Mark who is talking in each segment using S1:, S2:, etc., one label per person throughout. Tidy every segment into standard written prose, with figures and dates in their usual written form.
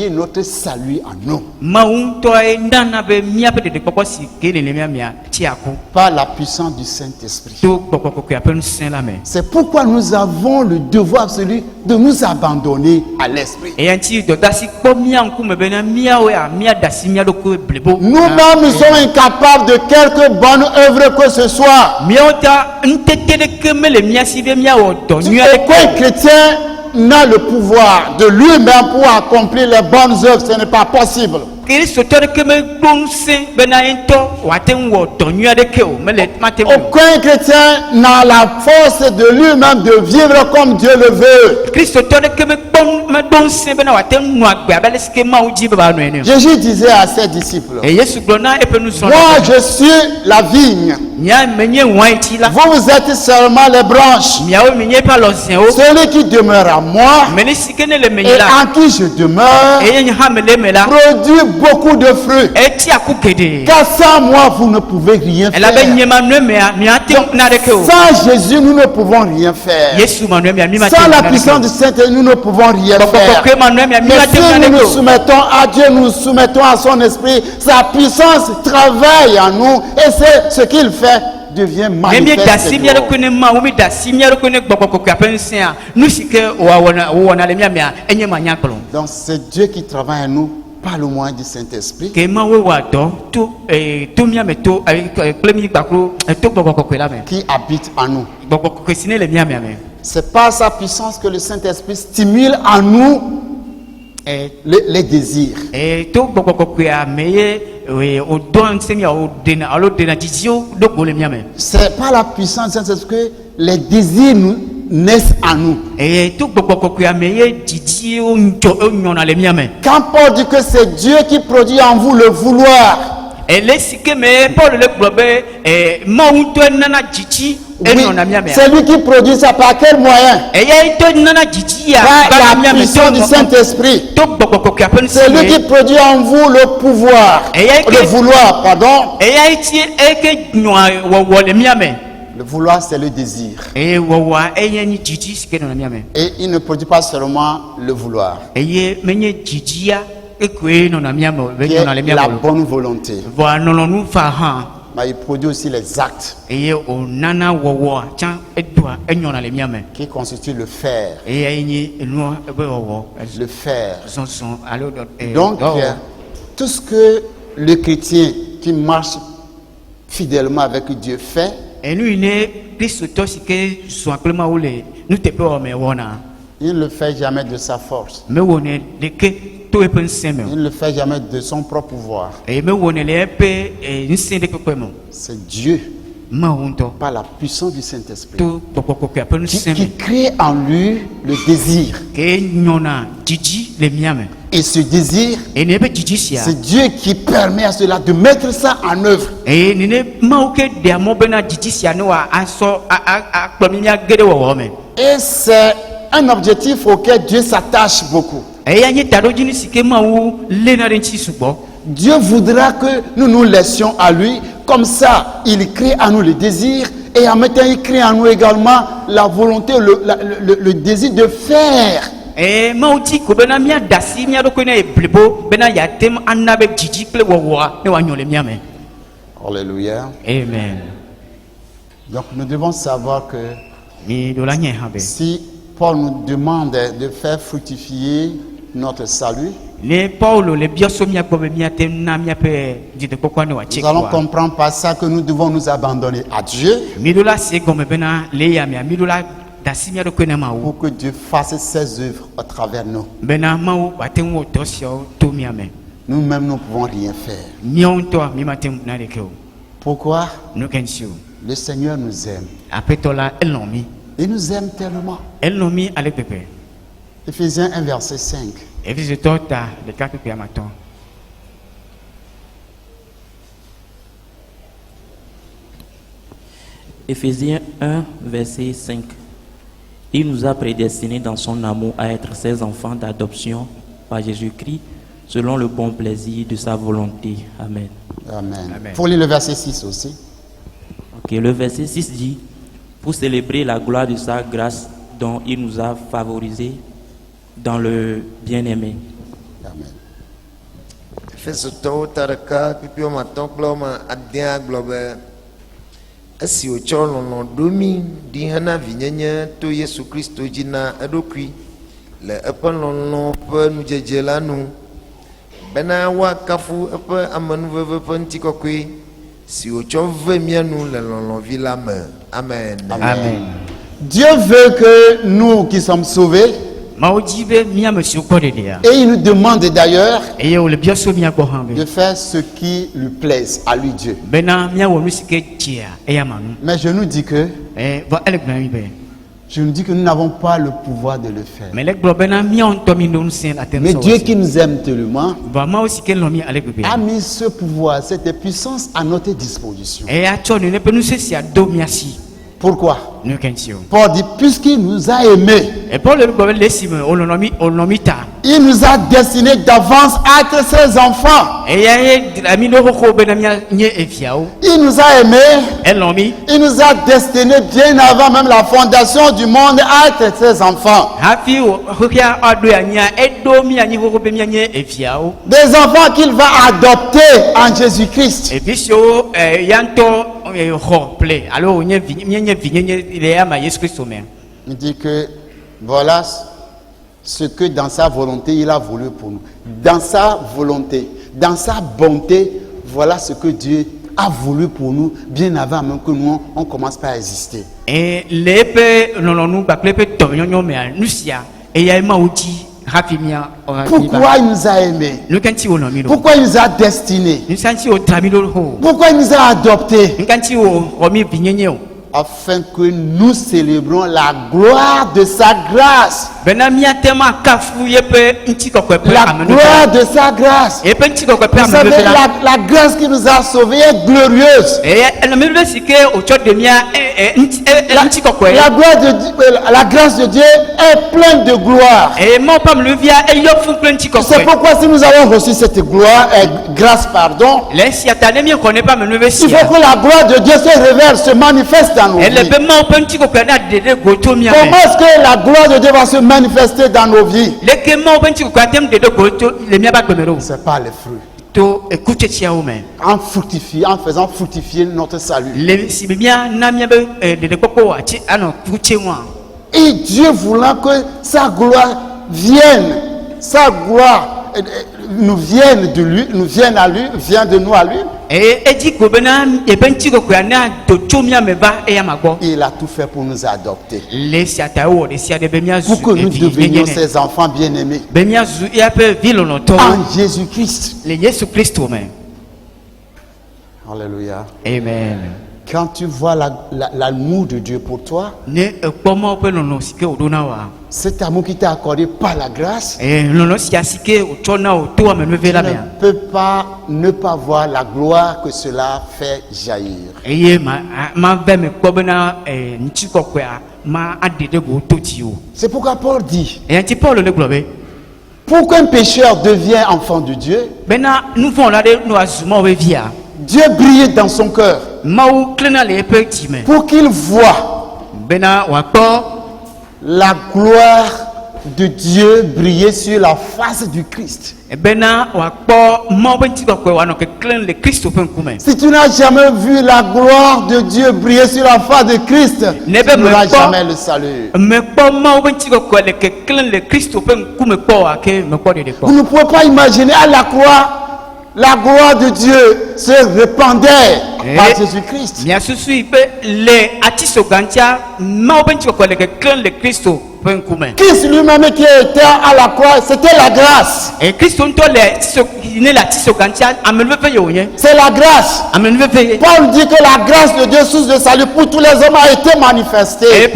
S1: éveiller notre salut en nous. Par la puissance du Saint-Esprit. C'est pourquoi nous avons le devoir absolu de nous abandonner à l'Esprit. Nous-mêmes, nous sommes incapables de quelque bonne œuvre que ce soit. Aucun chrétien n'a le pouvoir de lui-même pour accomplir les bonnes œuvres. Ce n'est pas possible. Aucun chrétien n'a la force de lui-même de vivre comme Dieu le veut. Jésus disait à ses disciples, moi je suis la vigne, vous êtes seulement les branches. Celui qui demeure à moi et en qui je demeure produit beaucoup de fruits, car sans moi vous ne pouvez rien faire. Sans Jésus nous ne pouvons rien faire. Sans la puissance du Saint-Esprit nous ne pouvons rien faire. Mais si nous nous soumettons à Dieu, nous nous soumettons à son esprit, sa puissance travaille en nous et c'est ce qu'il fait devient manifeste. Donc c'est Dieu qui travaille en nous par le moyen du Saint-Esprit. Qui habite en nous. C'est par sa puissance que le Saint-Esprit stimule en nous les désirs. C'est par la puissance du Saint-Esprit que les désirs naissent en nous. Quand Paul dit que c'est Dieu qui produit en vous le vouloir, oui, c'est lui qui produit ça par quel moyen? Par la puissance du Saint-Esprit. C'est lui qui produit en vous le pouvoir, le vouloir, pardon. Le vouloir, c'est le désir. Et il ne produit pas seulement le vouloir, qui est la bonne volonté. Mais il produit aussi les actes qui constituent le faire. Le faire. Donc, tout ce que le chrétien qui marche fidèlement avec Dieu fait, il ne le fait jamais de sa force. Il ne le fait jamais de son propre pouvoir. C'est Dieu, par la puissance du Saint-Esprit, qui crée en lui le désir. Et ce désir, c'est Dieu qui permet à cela de mettre ça en œuvre. Et c'est un objectif auquel Dieu s'attache beaucoup. Dieu voudra que nous nous laissions à lui. Comme ça, il crée en nous le désir. Et en même temps, il crée en nous également la volonté, le désir de faire. Alléluia.
S2: Amen.
S1: Donc nous devons savoir que si Paul nous demande de faire fructifier notre salut, nous allons comprendre par ça que nous devons nous abandonner à Dieu pour que Dieu fasse ses œuvres à travers nous. Nous-mêmes, nous ne pouvons rien faire. Pourquoi? Le Seigneur nous aime. Il nous aime tellement. Éphésiens 1, verset 5.
S3: Éphésiens 1, verset 5. Il nous a prédestinés dans son amour à être ses enfants d'adoption par Jésus-Christ, selon le bon plaisir de sa volonté. Amen.
S1: Amen. Il faut lire le verset 6 aussi.
S3: Ok, le verset 6 dit: pour célébrer la gloire de sa grâce dont il nous a favorisés dans le bien-aimé.
S1: Amen.
S2: Efesotɔwo ta ɖeka kpekpe wɔme atɔ̃ kple wɔme adea gblɔ be esi wòtsɔ lɔlɔ̃ ɖo mí ɖi hena vinyenye to Yesu Kristo dzi na eɖokui le eƒe lɔlɔ̃ ƒe nudzedze la nu bena woakafu eƒe amenuveve ƒe ŋutikɔkɔe si wòtsɔ ve mía nu le lɔlɔ̃vi la me. Amen.
S1: Amen. Dieu veut que nous qui sommes sauvés, et il nous demande d'ailleurs de faire ce qui lui plaise à lui Dieu. Mais je nous dis que nous n'avons pas le pouvoir de le faire. Mais Dieu qui nous aime tellement a mis ce pouvoir, cette puissance à notre disposition. Pourquoi? Paul dit, puisqu'il nous a aimés, il nous a destinés d'avance à être ses enfants. Il nous a aimés, il nous a destinés bien avant même la fondation du monde à être ses enfants. Des enfants qu'il va adopter en Jésus-Christ. Il dit que voilà ce que dans sa volonté il a voulu pour nous. Dans sa volonté, dans sa bonté, voilà ce que Dieu a voulu pour nous bien avant même que nous on commence pas à exister. Pourquoi il nous a aimés? Pourquoi il nous a destinés? Pourquoi il nous a adoptés? Afin que nous célébrons la gloire de sa grâce. La gloire de sa grâce. Vous savez, la grâce qui nous a sauvés est glorieuse. La grâce de Dieu est pleine de gloire. C'est pourquoi si nous avons reçu cette gloire, grâce, pardon, il faut que la gloire de Dieu se révèle, se manifeste dans nos vies. Comment est-ce que la gloire de Dieu va se manifester dans nos vies? C'est par les fruits. En faisant fructifier notre salut. Et Dieu voulant que sa gloire vienne, sa gloire nous vienne de lui, nous vienne à lui, vient de nous à lui. Il a tout fait pour nous adopter. Pour que nous devenions ses enfants bien-aimés. En Jésus-Christ. Alléluia. Amen. Quand tu vois l'amour de Dieu pour toi, cet amour qui t'a accordé par la grâce, tu ne peux pas ne pas voir la gloire que cela fait jaillir. C'est pourquoi Paul dit, pour qu'un pécheur devienne enfant de Dieu, Dieu brille dans son cœur pour qu'il voit la gloire de Dieu briller sur la face du Christ. Si tu n'as jamais vu la gloire de Dieu briller sur la face de Christ, tu n'auras jamais le salut. Vous ne pouvez pas imaginer à la croix. La gloire de Dieu se répandait par Jésus-Christ. Christ lui-même qui était à la croix, c'était la grâce. C'est la grâce. Paul dit que la grâce de Dieu, source de salut pour tous les hommes, a été manifestée. C'est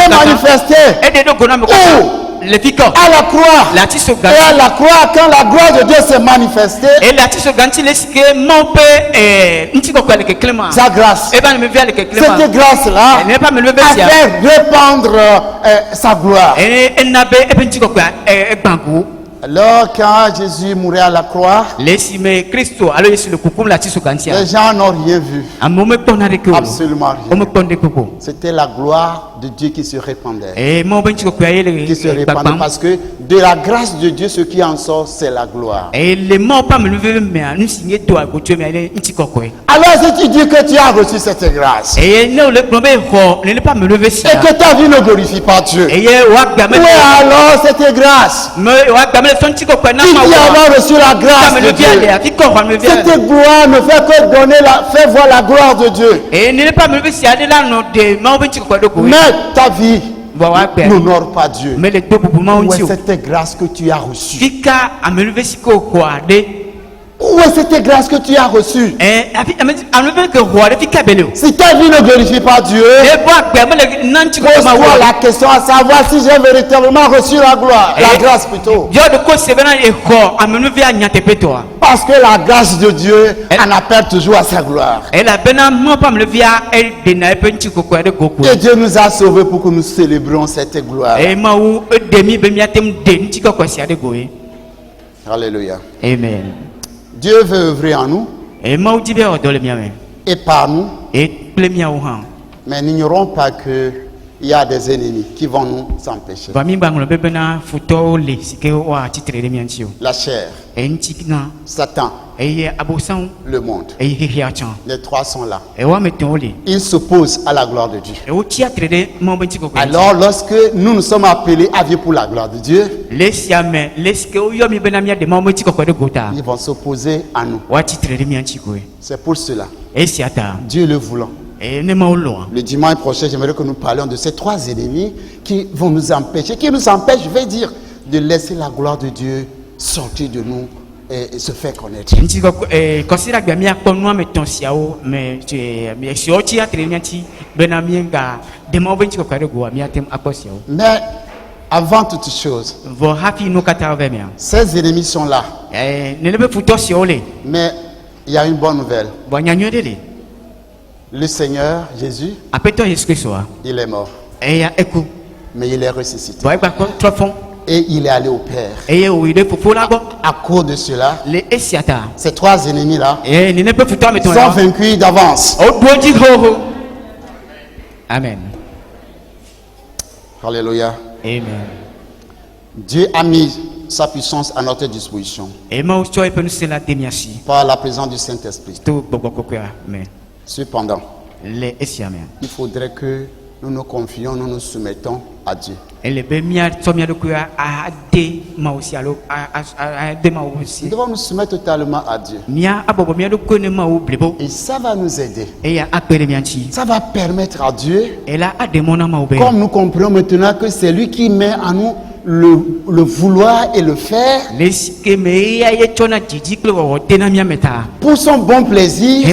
S1: manifesté. À la croix. Et à la croix, quand la gloire de Dieu s'est manifestée, sa grâce, cette grâce-là a fait répandre sa gloire. Alors quand Jésus mourait à la croix, les gens n'ont rien vu. Absolument rien. C'était la gloire de Dieu qui se répandait. Qui se répandait parce que de la grâce de Dieu, ce qui en sort, c'est la gloire. Alors si tu dis que tu as reçu cette grâce et que ta vie ne glorifie pas Dieu, où est alors cette grâce? Qui dit avoir reçu la grâce de Dieu? Cette gloire ne fait que faire voir la gloire de Dieu. Mais ta vie n'honore pas Dieu. Où est cette grâce que tu as reçue? Où est cette grâce que tu as reçue? Si ta vie ne glorifie pas Dieu, pose-toi la question à savoir si j'ai véritablement reçu la gloire, la grâce plutôt. Parce que la grâce de Dieu en appelle toujours à sa gloire. Et Dieu nous a sauvés pour que nous célébrions cette gloire. Alléluia.
S3: Amen.
S1: Dieu veut œuvrer en nous et par nous, mais n'ignorons pas qu'il y a des ennemis qui vont nous empêcher. La chair, Satan, le monde, les trois sont là. Ils s'opposent à la gloire de Dieu. Alors lorsque nous sommes appelés à vivre pour la gloire de Dieu, ils vont s'opposer à nous. C'est pour cela, Dieu le voulant, le dimanche prochain, j'aimerais que nous parlions de ces trois ennemis qui vont nous empêcher, je vais dire, de laisser la gloire de Dieu sortir de nous et se faire connaître. Mais avant toute chose, ces ennemis sont là. Mais il y a une bonne nouvelle. Le Seigneur Jésus, il est mort, mais il est ressuscité. Et il est allé au Père. À cause de cela, ces trois ennemis-là sont vaincus d'avance.
S3: Amen.
S1: Alléluia.
S3: Amen.
S1: Dieu a mis sa puissance à notre disposition par la présence du Saint-Esprit. Cependant, il faudrait que nous nous confions, nous nous soumettons à Dieu. Nous devons nous soumettre totalement à Dieu. Et ça va nous aider. Ça va permettre à Dieu, comme nous comprenons maintenant que c'est lui qui met en nous le vouloir et le faire pour son bon plaisir,